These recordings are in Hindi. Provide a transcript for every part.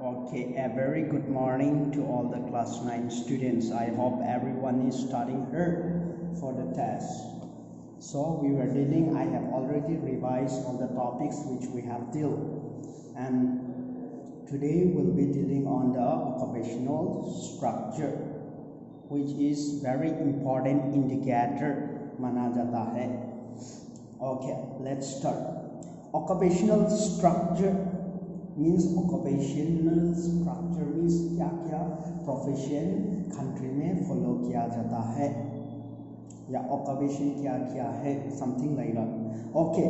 Okay, a very good morning to all the class 9 students. I hope everyone is studying hard for the test. So we were dealing, I have already revised all the topics which we have dealt. And today we'll be dealing on the occupational structure, which is very important indicator माना जाता है. Okay, let's start. Occupational structure means क्या प्रोफेशन कंट्री में फॉलो किया जाता है या ऑक्यूपेशन क्या है, something like that. Okay,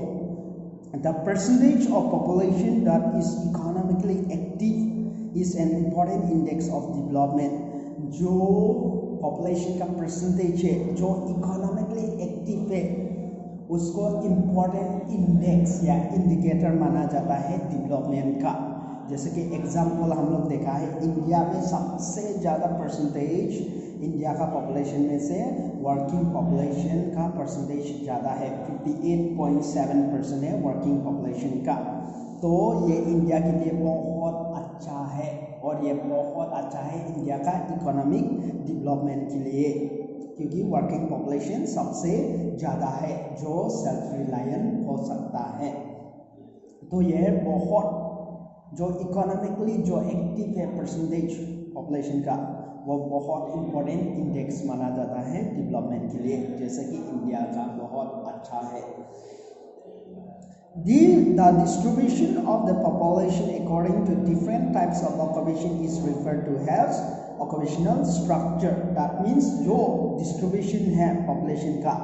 the percentage of population that is economically active is an important index of development. जो पॉपुलेशन का परसेंटेज है जो इकोनॉमिकली एक्टिव है उसको इम्पॉर्टेंट इंडेक्स या इंडिकेटर माना जाता है डेवलपमेंट का. जैसे कि एग्जाम्पल हम लोग देखा है, इंडिया में सबसे ज़्यादा परसेंटेज इंडिया का पॉपुलेशन में से वर्किंग पॉपुलेशन का परसेंटेज ज़्यादा है. 58.7% है वर्किंग पॉपुलेशन का. तो ये इंडिया के लिए बहुत अच्छा है और ये बहुत अच्छा है इंडिया का इकोनॉमिक डेवलपमेंट के लिए, क्योंकि वर्किंग पॉपुलेशन सबसे ज़्यादा है जो सेल्फ रिलायंट हो सकता है. तो ये बहुत जो इकोनॉमिकली जो एक्टिव है परसेंटेज पॉपुलेशन का वो बहुत इम्पोर्टेंट इंडेक्स माना जाता है डेवलपमेंट के लिए, जैसे कि इंडिया का बहुत अच्छा है. The distribution of the population according to different types of occupation is referred to as occupational structure. That means जो distribution है population का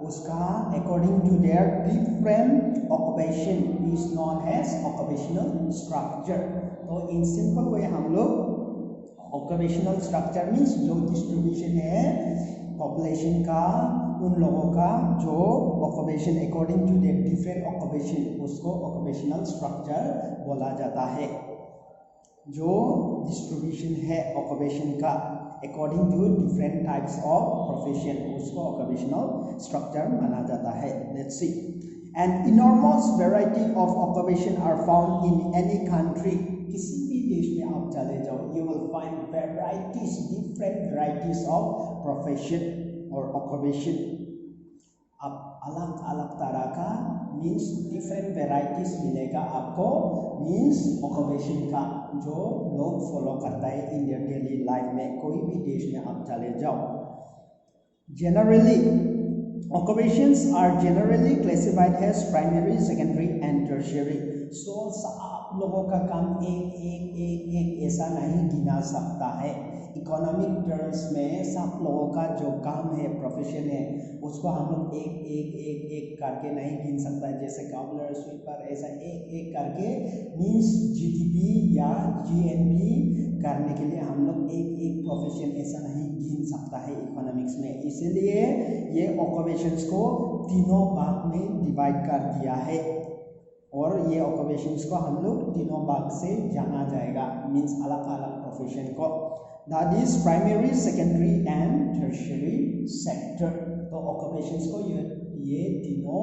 उसका according to their different occupation is known as occupational structure. तो in simple way हम लोग occupational structure means जो distribution है population का, उन लोगों का जो occupation according to their different occupation उसको occupational structure बोला जाता है. जो distribution है occupation का according to different types of profession उसको occupational structure माना जाता है. Let's see. An enormous variety of occupation are found in any country. किसी भी देश में आप चले जाओ, you will find varieties, different varieties of profession or occupation. अब अलग अलग तरह का means different varieties मिलेगा आपको, means occupation का जो लोग फॉलो करता है in their daily life में. कोई भी देश में आप चले जाओ. Generally, occupations are generally classified as primary, secondary and tertiary. So सब लोगों का काम एक ऐसा नहीं गिना सकता है. इकोनॉमिक टर्म्स में सब लोगों का जो काम है प्रोफेशन है उसको हम लोग एक करके नहीं गिन सकता है. जैसे काउंटर स्वीपर ऐसा एक करके मींस जीडीपी या जीएनपी करने के लिए हम लोग एक प्रोफेशन ऐसा नहीं गिन सकता है इकोनॉमिक्स में. इसीलिए ये ऑक्यूपेशंस को तीनों भाग में डिवाइड कर दिया है और ये ऑक्यूपेशंस को हम लोग तीनों भाग से जाना जाएगा, मींस अलग अलग प्रोफेशन को. That is primary, secondary and tertiary sector. तो ऑक्यूपेशंस को ये तीनों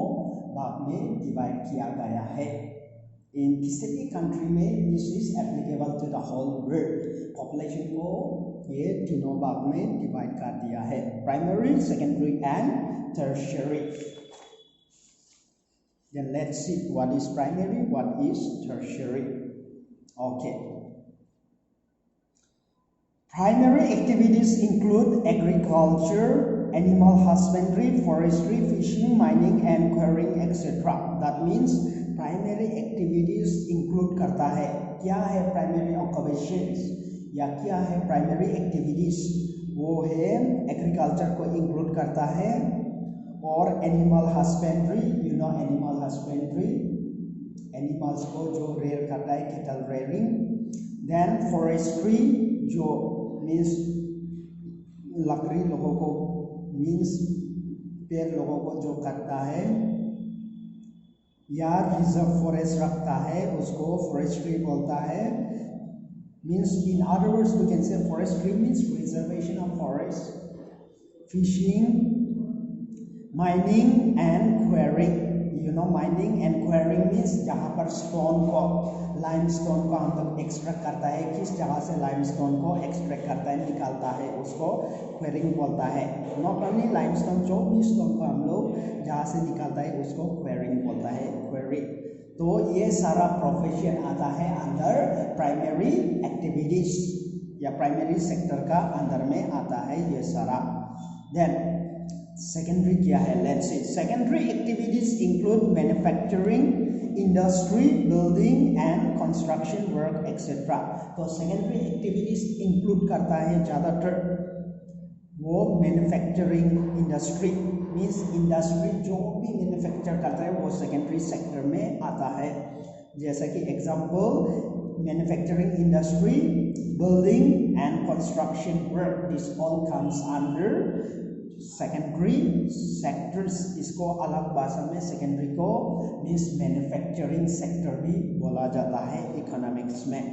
भाग में डिवाइड किया गया है. इन किसी भी कंट्री में this is applicable to the whole world. Population को ये तीनों भाग में डिवाइड कर दिया है, primary, secondary and tertiary. Then let's see what is primary, what is tertiary. Okay. Primary activities include agriculture, animal husbandry, forestry, fishing, mining and quarrying, etc. That means primary activities include करता है. क्या है primary occupations या क्या है primary activities? वो है agriculture को include करता है और animal husbandry, you know animal husbandry, animals को जो रेयर करता है, कैटल रेयरिंग. देन फॉरेस्ट्री जो मीन्स लकड़ी लोगों को मीन्स पेड़ लोगों को जो काटता है या रिजर्व फॉरेस्ट रखता है उसको फॉरेस्ट्री बोलता है. Means in other words we can say forestry means reservation of forest. Fishing, mining and quarrying mining and quarrying means जहाँ पर स्टोन को लाइमस्टोन को हम लोग एक्सट्रैक्ट करता है, किस जगह से लाइमस्टोन को एक्सट्रैक्ट करता है निकालता है उसको क्वेरिंग बोलता है। नॉट ओनली लाइमस्टोन, जो भी स्टोन को हम लोग जहाँ से निकालता है उसको क्वेरिंग बोलता है, क्वेरी। तो ये सारा प्रोफेशन आता है अंडर प्राइमरी एक्टिविटीज या प्राइमरी सेक्टर का अंदर में आता है ये सारा। देन सेकेंडरी क्या है, let's C. Secondary activities include manufacturing, industry, building and construction work etcetera. तो सेकेंडरी एक्टिविटीज इंक्लूड करता है ज़्यादातर वो मैन्युफैक्चरिंग इंडस्ट्री, मीन्स इंडस्ट्री जो भी मैन्युफैक्चर करता है वो सेकेंडरी सेक्टर में आता है। जैसा कि example manufacturing industry, building and construction work, this all comes under secondary sectors. इसको अलग भाषा में सेकेंडरी को मीन्स मैन्युफैक्चरिंग सेक्टर भी बोला जाता है इकोनॉमिक्स में।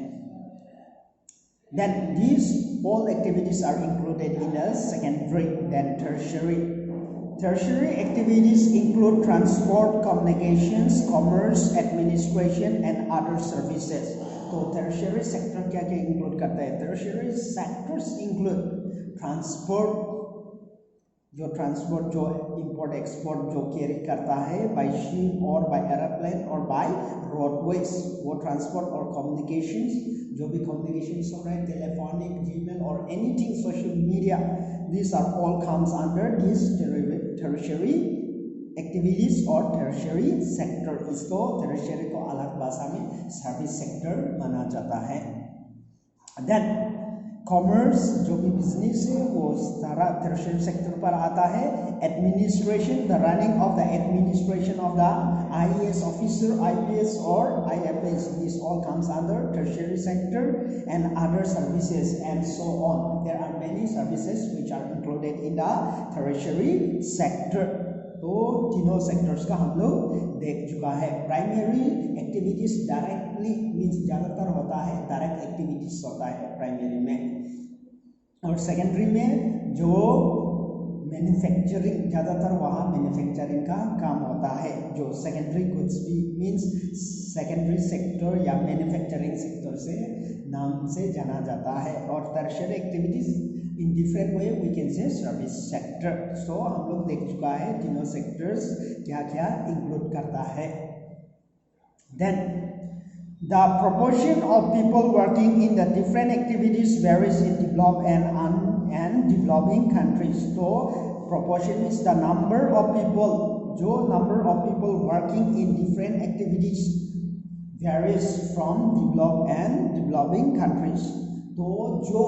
Then these all activities are included in the secondary. Then tertiary. Tertiary activities include transport, communications, commerce, administration and other services. तो tertiary sector क्या क्या include करता है? Tertiary sectors include transport, जो ट्रांसपोर्ट जो इंपोर्ट एक्सपोर्ट जो कैरी करता है बाय शिप और बाय एरोप्लेन और बाय रोडवेज, वो ट्रांसपोर्ट। और कम्युनिकेशंस, जो भी कम्युनिकेशंस हो रहे हैं, टेलीफोनिक, जीमेल और anything social media, this are all comes under this tertiary activities और टर्शियरी सेक्टर। इसको टर्शियरी को अलग भाषा में सर्विस सेक्टर माना जाता है। देन कॉमर्स, जो भी बिजनेस है वो सारा टर्शियरी सेक्टर पर आता है। Administration, the running of the administration of the IAS officer, IPS और IFS, this all comes under tertiary sector and other services and so on. There are many services which are included in the tertiary sector. तो तीनों सेक्टर्स का हम लोग देख चुका है। प्राइमरी एक्टिविटीज डायरेक्टली मीन्स ज़्यादातर होता है डायरेक्ट एक्टिविटीज होता है प्राइमरी में, और सेकेंडरी में जो मैन्युफैक्चरिंग ज़्यादातर वहाँ मैन्युफैक्चरिंग का काम होता है। जो सेकेंडरी गुड्स भी मीन्स सेकेंडरी सेक्टर या मैन्युफैक्चरिंग सेक्टर से नाम से जाना जाता है। और tertiary activities in different way we can say service sector. So हम लोग देख चुका है तीनों सेक्टर्स क्या क्या इंक्लूड करता है। Then the proportion of people working in the different activities varies in developed and developing countries. तो proportion is the number of people, जो number of people working in different activities varies from developed and developing countries. तो जो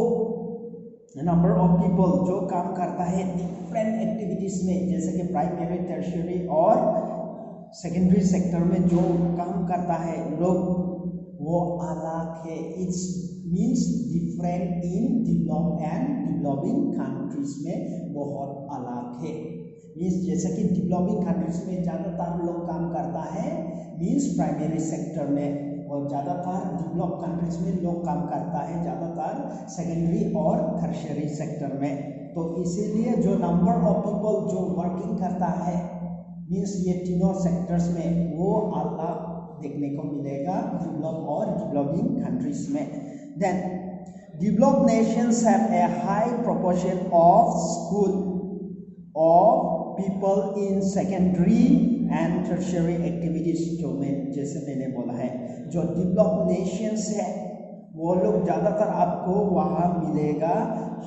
नंबर ऑफ पीपल जो काम करता है डिफरेंट एक्टिविटीज में, जैसे कि प्राइमरी, टर्शियरी और सेकेंडरी सेक्टर में जो काम करता है लोग, वो अलग है। It's means different in developed and developing countries में बहुत अलग है। मीन्स जैसे कि डेवलपिंग कंट्रीज में ज़्यादातर लोग काम करता है मीन्स प्राइमरी सेक्टर में, और ज़्यादातर डेवलप कंट्रीज में लोग काम करता है ज़्यादातर सेकेंडरी और टर्शियरी सेक्टर में। तो इसीलिए जो नंबर ऑफ पीपल जो वर्किंग करता है मीन्स ये तीनों सेक्टर्स में वो अलग देखने को मिलेगा डेवलप और डेवलपिंग कंट्रीज में। Then developed nations have a high proportion of school of people in secondary and tertiary activities. जो मैं जैसे मैंने बोला है, जो डेवलप्ड नेशंस है वो लोग ज़्यादातर आपको वहाँ मिलेगा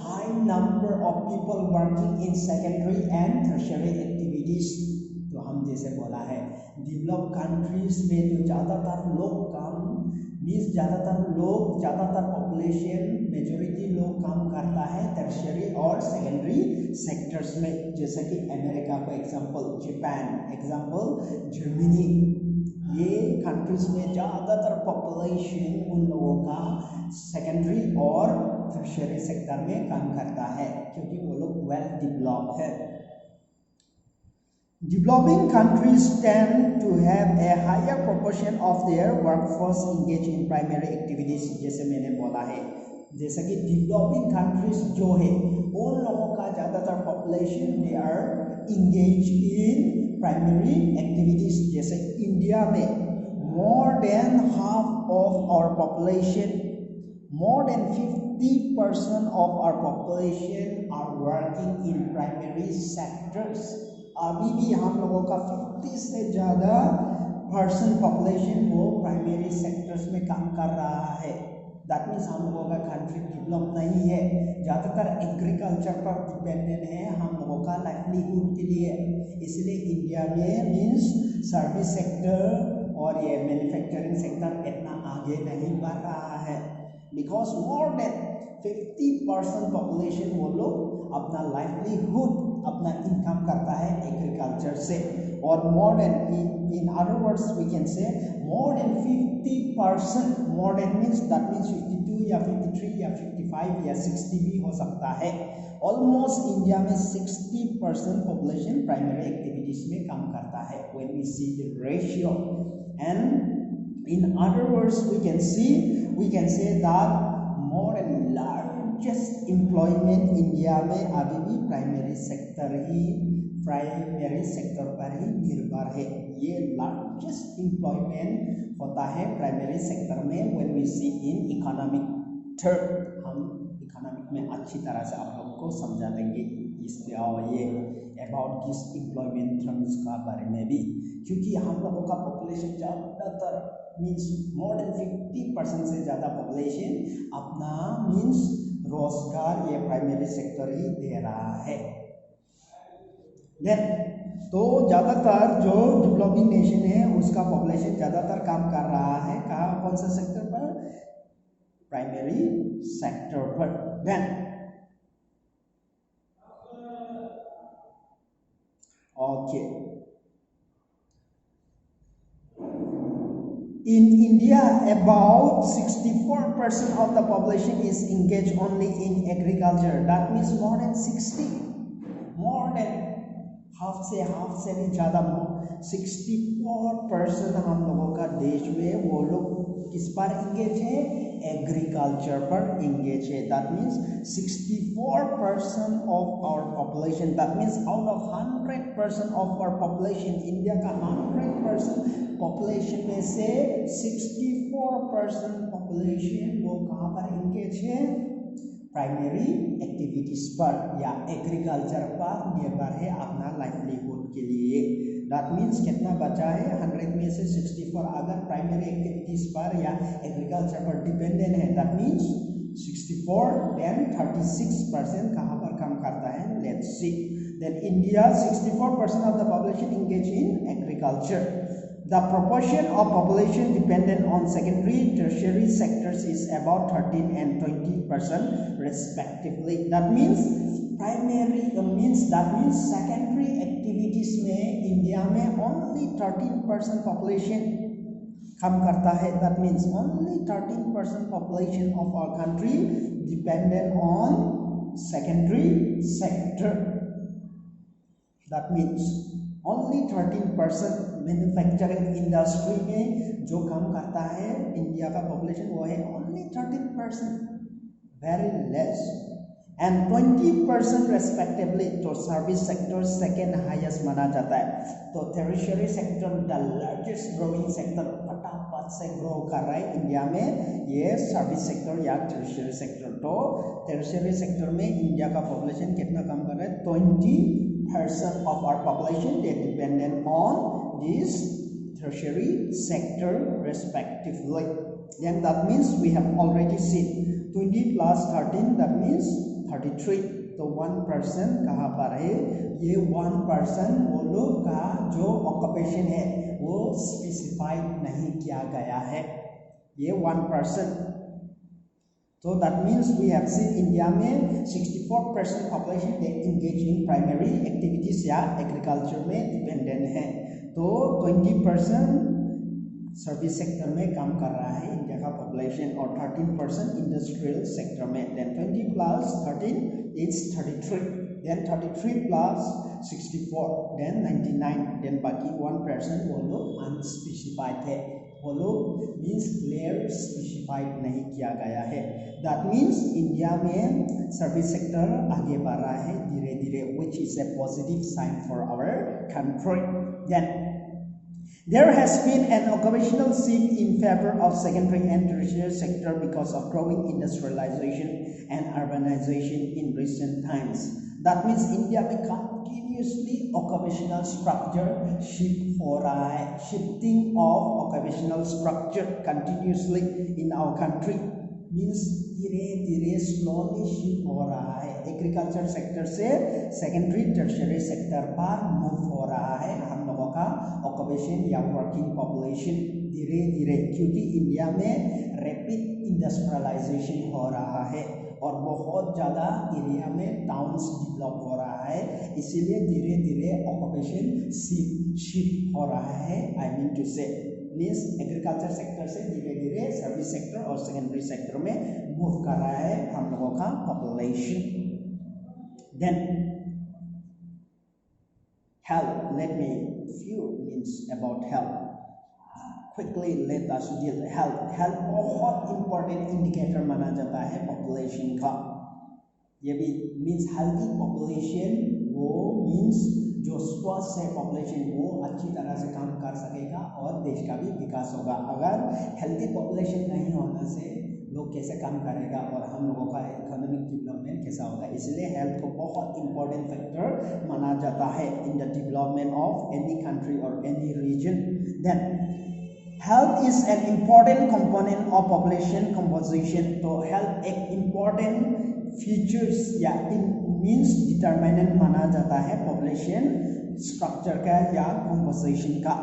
high number of people working in secondary and tertiary activities. तो हम जैसे बोला है डेवलप्ड कंट्रीज में तो ज़्यादातर लोग काम मीन्स ज़्यादातर पॉपुलेशन मेजॉरिटी लोग काम करता है टर्शियरी और सेकेंडरी सेक्टर्स में, जैसे कि अमेरिका का एग्जांपल, जापान एग्जांपल, जर्मनी, ये कंट्रीज में ज़्यादातर पॉपुलेशन उन लोगों का सेकेंडरी और टर्शियरी सेक्टर में काम करता है क्योंकि वो लोग वेल डेवलप्ड है। Developing countries tend to have a higher proportion of their workforce engaged in primary activities, जैसे मैंने बोला है। जैसे कि developing countries जो है उन लोगों का ज़्यादातर population they are engaged in primary activities. जैसे इंडिया में more than half of our population, more than 50% of our population are working in primary sectors। अभी भी हम लोगों का 50 से ज़्यादा % पॉपुलेशन वो प्राइमरी सेक्टर्स में काम कर रहा है। दैट मीन्स हम लोगों का कंट्री डेवलप नहीं है, ज़्यादातर एग्रीकल्चर पर डिपेंडेंट है हम लोगों का लाइवलीहुड के लिए। इसलिए इंडिया में मीन्स सर्विस सेक्टर और ये मैन्युफैक्चरिंग सेक्टर इतना आगे नहीं बढ़ रहा है, बिकॉज मोर देन 50% पॉपुलेशन वो लोग अपना लाइवलीहुड अपना इनकम करता है एग्रीकल्चर से। और more than in other words we can say more than 50%, more than means that means 52 या 53 या 55 या 60 भी हो सकता है। ऑलमोस्ट इंडिया में 60% पॉपुलेशन प्राइमरी एक्टिविटीज में काम करता है when we see the ratio. And in other words we can say that more and largest employment India में अभी भी प्राइमरी सेक्टर पर ही निर्भर है। ये लार्जेस्ट एम्प्लॉयमेंट होता है प्राइमरी सेक्टर में when we see in economic term. हम इकोनॉमिक में अच्छी तरह से आप लोगों को समझा देंगे इसलिए और ये अबाउट दिस एम्प्लॉयमेंट टर्म्स का बारे में भी, क्योंकि हम लोगों का पॉपुलेशन ज़्यादातर मीन्स मोर देन 50% से ज़्यादा पॉपुलेशन अपना मीन्स रोजगार ये प्राइमरी सेक्टर ही दे रहा है। देन तो ज़्यादातर जो डेवलपिंग नेशन है उसका पॉपुलेशन ज़्यादातर काम कर रहा है कहाँ, कौन सा सेक्टर पर? प्राइमरी सेक्टर पर। Then okay, in India about 64% of the population is engaged only in agriculture। that means more than 60, more than half से भी ज़्यादा 64% हम लोगों का देश में वो लोग किस पर इंगेज है? एग्रीकल्चर पर इंगेज है। That means 64% of our population, that means out of 100% of our population, India का 100% पॉपुलेशन में से 64% पॉपुलेशन वो कहाँ पर इंगेज है? प्राइमरी एक्टिविटीज पर या एग्रीकल्चर पर निर्भर है अपना लाइवलीहुड के लिए। दैट मीन्स कितना बचा है? 100 में से 64 अगर प्राइमरी एक्टिविटीज पर या एग्रीकल्चर पर डिपेंडेंट है, दैट मीन्स 64 देन 36% कहाँ पर काम करता है? Let's see. Then India 64% of the population engage in agriculture. The proportion of population dependent on secondary, tertiary sectors is about 13 and 20% respectively. That means secondary activities में इंडिया में only 13% population काम करता है। That means only 13% population of our country dependent on secondary sector. That means only 13% manufacturing industry में जो काम करता है इंडिया का पॉपुलेशन वो है only 13%, very less, and 20% respectively तो सर्विस सेक्टर सेकेंड हाईएस्ट माना जाता है। तो tertiary sector the largest growing sector फटाफट से ग्रो कर रहा है इंडिया में ये सर्विस सेक्टर या टर्शियरी सेक्टर। तो टर्शियरी सेक्टर में इंडिया का पॉपुलेशन कितना कम कर रहा है? 20% of our population they dependent on this tertiary sector respectively. Then that means we have already seen 20 plus 13 that means 33। तो 1% कहाँ पर है? ये 1% वो लोग का जो ऑक्यूपेशन है वो स्पेसिफाइड नहीं किया गया है, ये 1%। So that means we have seen India में 64% population they engage in primary activities या एग्रीकल्चर में डिपेंडेंट है। तो 20% सर्विस सेक्टर में काम कर रहा है इंडिया का पॉपुलेशन और 13% इंडस्ट्रियल सेक्टर में। Then 20 plus 13 is 33, then 33 plus 64 then 99, then बाकी 1% वो लोग अनस्पेसिफाइड है। वो लोग मीन्स क्लियर स्पेसिफाइड नहीं किया गया है। दैट मीन्स इंडिया में सर्विस सेक्टर आगे बढ़ रहा है धीरे धीरे, which is a positive sign for our country. Then there has been an occupational shift in favor of secondary and tertiary sector because of growing industrialization and urbanization in recent times. That means India में continuously occupational structure shift हो रहा है, shifting of occupational structure continuously in our country means धीरे धीरे स्लोली शिफ्ट हो रहा है। एग्रीकल्चर सेक्टर से सेकेंडरी टर्शियरी सेक्टर पर मूव हो रहा है हम लोगों का ऑक्यूपेशन या वर्किंग पॉपुलेशन धीरे धीरे, क्योंकि इंडिया में रैपिड इंडस्ट्रियलाइजेशन हो रहा है और बहुत ज़्यादा एरिया में टाउन्स डेवलप हो रहा है, इसीलिए धीरे धीरे ऑक्यूपेशन शिफ्ट हो रहा है। I mean to say means agriculture sector से धीरे धीरे सर्विस सेक्टर और सेकेंडरी सेक्टर में मूव कर रहा है हम लोगों का population. Then health, let me few means about health quickly, let us deal health। Health बहुत इंपॉर्टेंट इंडिकेटर माना जाता है पॉपुलेशन का। ये भी मीन्स हेल्थी पॉपुलेशन वो मीन्स जो स्वस्थ है पॉपुलेशन वो अच्छी तरह से काम कर सकेगा और देश का भी विकास होगा। अगर हेल्थी पॉपुलेशन नहीं होने से लोग कैसे काम करेगा और हम लोगों का इकोनॉमिक डेवलपमेंट कैसा होगा, इसलिए हेल्थ को बहुत इंपॉर्टेंट फैक्टर माना जाता है in the development of any country और any region. Then health is an important component of population composition. तो हेल्थ एक इम्पॉर्टेंट फीचर्स या मीन्स डिटरमिनेंट माना जाता है पॉपुलेशन स्ट्रक्चर का या कंपोजिशन का,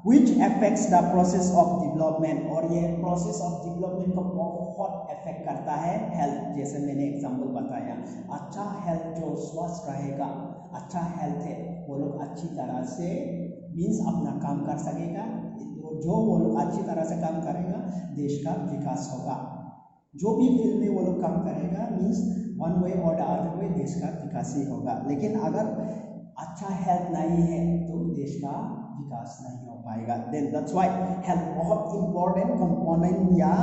which affects the process of development। और ये प्रोसेस ऑफ डेवलपमेंट को बहुत अफेक्ट करता है हेल्थ। जैसे मैंने एग्जांपल बताया, अच्छा हेल्थ जो स्वस्थ रहेगा, अच्छा हेल्थ है वो लोग अच्छी तरह से मीन्स अपना काम कर सकेगा, जो वो लोग अच्छी तरह से काम करेगा देश का विकास होगा। जो भी फील्ड में वो लोग काम करेगा मीन्स वन वे और द अदर वे देश का विकास ही होगा। लेकिन अगर अच्छा हेल्थ नहीं है तो देश का विकास नहीं हो पाएगा। देन दैट्स व्हाई हेल्थ बहुत इंपॉर्टेंट कंपोनेंट या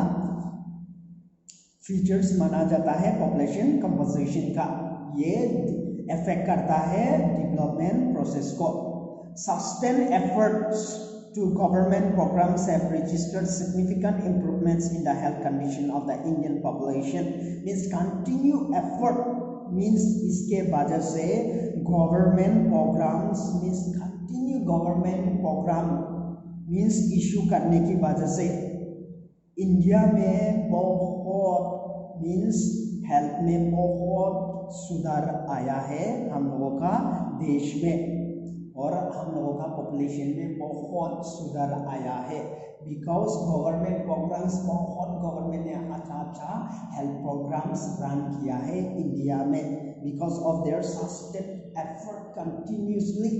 फीचर्स माना जाता है पॉपुलेशन कंपोजिशन का। ये अफेक्ट करता है डेवलपमेंट प्रोसेस को। Sustain efforts to government programs have registered significant improvements in the health condition of the Indian population। means continue effort means इसके वजह से government programs means continue government program means issue करने की वजह से इंडिया में बहुत means हेल्थ में बहुत सुधार आया है हम लोगों का देश में, और हम लोगों का पॉपुलेशन में बहुत सुधार आया है बिकॉज गवर्नमेंट प्रोग्राम्स बहुत गवर्नमेंट ने अच्छा हेल्थ प्रोग्राम्स रन किया है इंडिया में because of their sustained effort continuously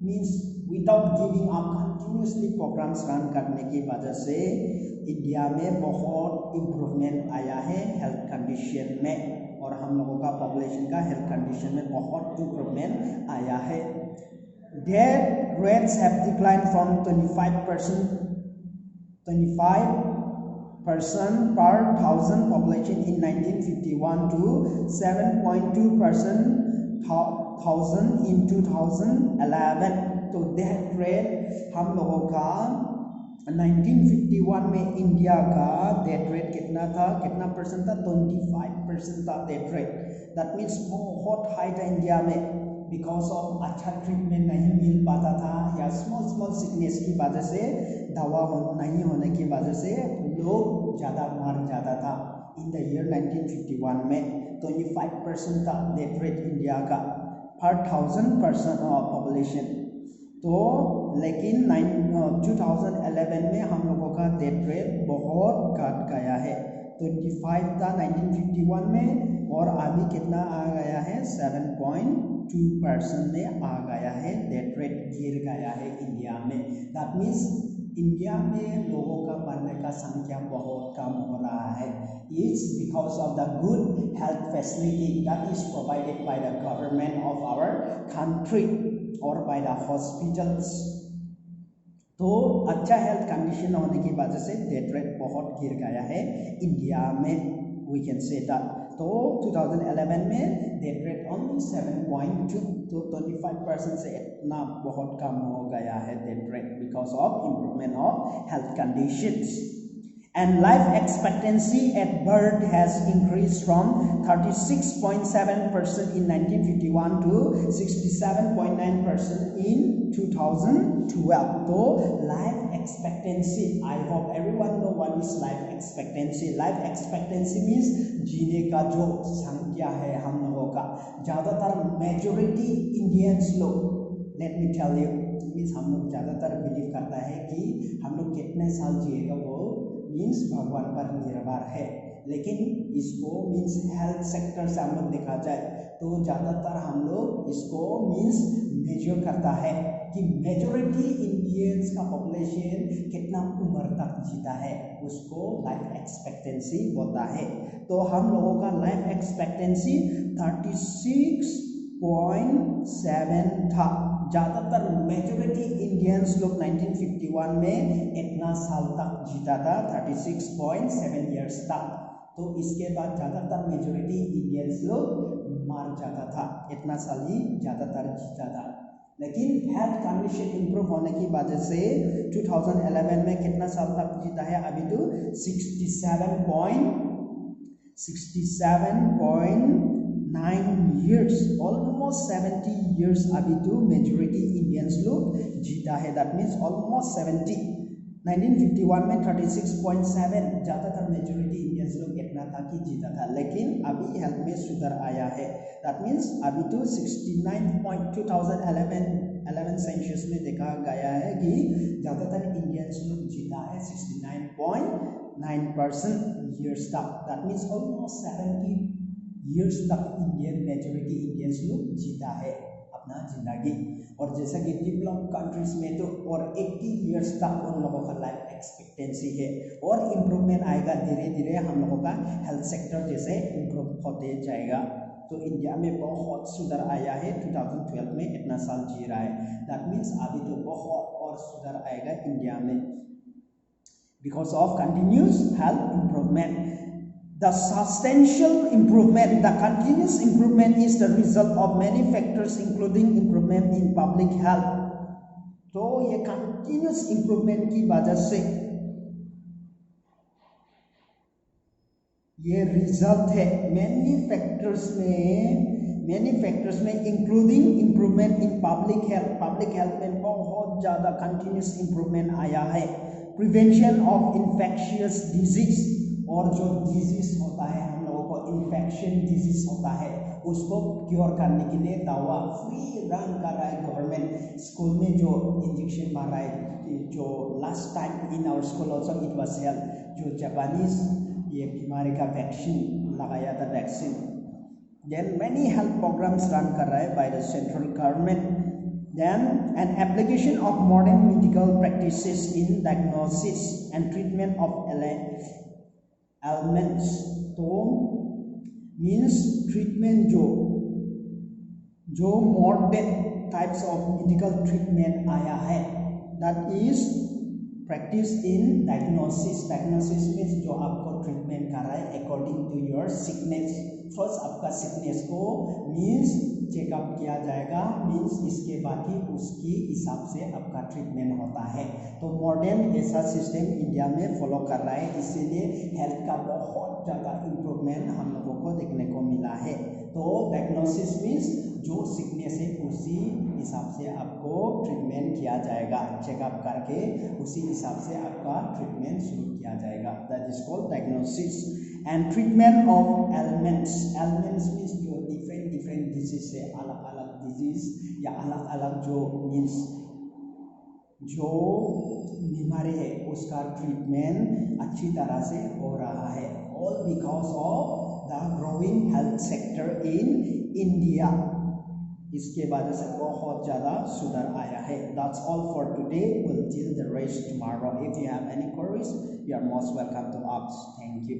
means without giving up continuously programmes run करने की वजह से इंडिया में बहुत इम्प्रूवमेंट आया है हेल्थ कंडीशन में, और हम लोगों का पॉपुलेशन का हेल्थ कंडीशन में बहुत इम्प्रूवमेंट आया है। Death rates have declined from 25% per thousand population in 1951 to 7.2% thousand in 2011। तो डेथ रेट हम लोगों का 1951 में इंडिया का डेथ रेट कितना था, कितना परसेंट था, 25% था डेथ रेट। दैट मीन्स बहुत हाई था इंडिया में बिकॉज ऑफ अच्छा ट्रीटमेंट नहीं मिल पाता था या स्मॉल सिकनेस की वजह से दवा नहीं होने की वजह से लोग ज़्यादा मर जाता था। इन द ईयर 1951 में 25% था डेथ रेट इंडिया का पर 1000 पॉपुलेशन। तो लेकिन 2011 में हम लोगों का डेथ रेट बहुत घट गया है, 25 था 1951 में और अभी कितना आ गया है 7.2% में आ गया है, डेथ रेट गिर गया है इंडिया में। दैट मीन्स इंडिया में लोगों का मरने का संख्या बहुत कम हो रहा है। It's because of the good health facility that is provided by the government of our country और बाय द हॉस्पिटल्स। तो अच्छा हेल्थ कंडीशन होने की वजह से डेथ रेट बहुत गिर गया है इंडिया में, वी कैन से दैट। तो 2011 में डेथ रेट ओनली 7.2, तो 25% से इतना बहुत कम हो गया है death rate because of improvement of health conditions. And life expectancy at birth has increased from 36.7% in 1951 to 67.9% in 2012. So life expectancy, I hope everyone know what is life expectancy. Life expectancy means जीने का जो संख्या है हम लोगों का, ज़्यादातर मेजोरिटी इंडियंस लोग, let me tell you, means हम लोग ज़्यादातर बिलीव करता है कि हम लोग कितने साल जिएगा वो मीन्स भगवान पर निर्भर है, लेकिन इसको मीन्स हेल्थ सेक्टर से हम लोग देखा जाए तो ज़्यादातर हम लोग इसको मीन्स मेजर करता है कि मेजोरिटी इंडियंस का पॉपुलेशन कितना उम्र तक जीता है, उसको लाइफ एक्सपेक्टेंसी होता है। तो हम लोगों का लाइफ एक्सपेक्टेंसी 36.7 था। ज़्यादातर मेजोरिटी इंडियंस लोग 1951 में इतना साल तक जीता था, 36.7 ईयर्स तक। तो इसके बाद ज़्यादातर मेजोरिटी इंडियंस लोग मर जाता था, इतना साल ही ज़्यादातर जीता था। लेकिन हेल्थ कंडीशन इम्प्रूव होने की वजह से 2011 में कितना साल तक जीता है, अभी तो 67.9 years, almost 70 years अभी तो मेजोरिटी इंडियंस लोग जीता है, दैट मीन्स ऑलमोस्ट 70। 1951 में 36.7 ज़्यादातर मेजोरिटी इंडियंस लोग इतना था कि जीता था, लेकिन अभी हेल्थ में सुधार आया है, दैट मीन्स अभी तो 2011 सेंसस में देखा गया है कि ज़्यादातर इंडियंस लोग जीता है 69.9% ईयर्स तक, दैट मीन्स ऑलमोस्ट 70 ईयर्स तक इंडियन मेजोरिटी इंडियंस लोग जीता है अपना जिंदगी। और जैसा कि डेवलप कंट्रीज में तो और 80 ईयर्स तक उन लोगों का लाइफ एक्सपेक्टेंसी है, और इम्प्रूवमेंट आएगा धीरे धीरे, हम लोगों का हेल्थ सेक्टर जैसे इम्प्रूव होते जाएगा। तो इंडिया में बहुत सुधार आया है, 2012 में इतना साल जी रहा है, दैट मीन्स अभी तो बहुत और सुधार आएगा इंडिया में because of continuous health improvement. The substantial improvement, the continuous improvement is the result of many factors including improvement in public health. तो ये continuous improvement की वजह से ये रिजल्ट है many factors में including improvement in public health। public health में बहुत ज़्यादा continuous improvement आया है। Prevention of infectious disease, और जो डिजीज होता है हम लोगों को इन्फेक्शन डिजीज होता है उसको क्योर करने के लिए दवा फ्री रन कर रहा है गवर्नमेंट। स्कूल में जो इंजेक्शन मार रहा है, जो last time in our school also it was health, जो जापानीज ये बीमारी का वैक्सीन लगाया था vaccine. Then many health programmes run कर रहा है by the central government. Then an application of modern medical practices in diagnosis and treatment of ailments, तो मीन्स ट्रीटमेंट जो modern types of medical treatment आया है, that is practice in diagnosis. Diagnosis means जो आपको ट्रीटमेंट कर रहा है according to your sickness. First आपका सिकनेस को मीन्स चेकअप किया जाएगा, मीन्स इसके बाद ही उसकी हिसाब से आपका ट्रीटमेंट होता है। तो मॉडर्न ऐसा सिस्टम इंडिया में फॉलो कर रहा है, इसीलिए हेल्थ का बहुत ज़्यादा इम्प्रूवमेंट हम लोगों को देखने को मिला है। तो डायग्नोसिस मीन्स जो सिकनेस है उसी हिसाब से आपको ट्रीटमेंट किया जाएगा, चेकअप करके उसी हिसाब से आपका ट्रीटमेंट शुरू किया जाएगा, that is called diagnosis. And treatment of elements, elements means जो डिफरेंट डिजीज है, अलग अलग डिजीज या अलग अलग जो मीन्स जो बीमारी है उसका ट्रीटमेंट अच्छी तरह से हो रहा है, all because of the growing health sector in India. इसके वजह से बहुत ज़्यादा सुधार आया है। That's all for today. We'll deal the rest tomorrow. If you have any queries, you are most welcome to ask. Thank you.